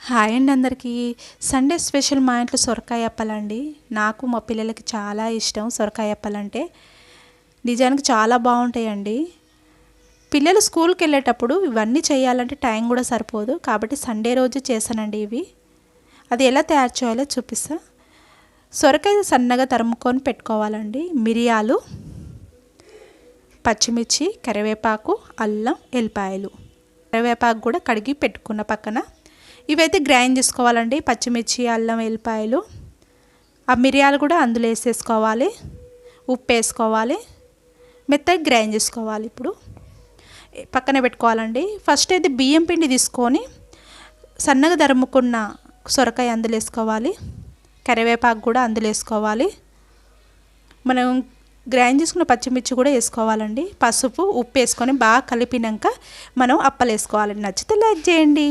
Hi అండి అందరికీ. Sunday special మా ఇంట్లో సొరకాయ అప్పలండి. నాకు మా పిల్లలకి చాలా ఇష్టం సొరకాయ అప్పలంటే. నిజానికి చాలా బాగుంటాయండి. పిల్లలు స్కూల్కి వెళ్ళేటప్పుడు ఇవన్నీ చేయాలంటే టైం కూడా సరిపోదు, కాబట్టి సండే రోజు చేశానండి ఇవి. అది ఎలా తయారు చేయాలో చూపిస్తా. సొరకాయ సన్నగా తరుముకొని పెట్టుకోవాలండి. మిరియాలు, పచ్చిమిర్చి, కరివేపాకు, అల్లం, ఎల్లిపాయలు. కరివేపాకు కూడా కడిగి పెట్టుకున్న పక్కన. ఇవైతే గ్రైండ్ చేసుకోవాలండి. పచ్చిమిర్చి, అల్లం, ఎల్లిపాయలు, ఆ మిరియాలు కూడా అందులో వేసేసుకోవాలి. ఉప్పు వేసుకోవాలి. మెత్తగా గ్రైండ్ చేసుకోవాలి. ఇప్పుడు పక్కన పెట్టుకోవాలండి. ఫస్ట్ అయితే బియ్యం పిండి తీసుకొని సన్నగా తరుముకున్న సొరకాయ అందులో వేసుకోవాలి. కరివేపాకు కూడా అందులో వేసుకోవాలి. మనం గ్రైండ్ చేసుకున్న పచ్చిమిర్చి కూడా వేసుకోవాలండి. పసుపు, ఉప్పు వేసుకొని బాగా కలిపినాక మనం అప్పలు వేసుకోవాలండి. నచ్చితే లైక్ చేయండి.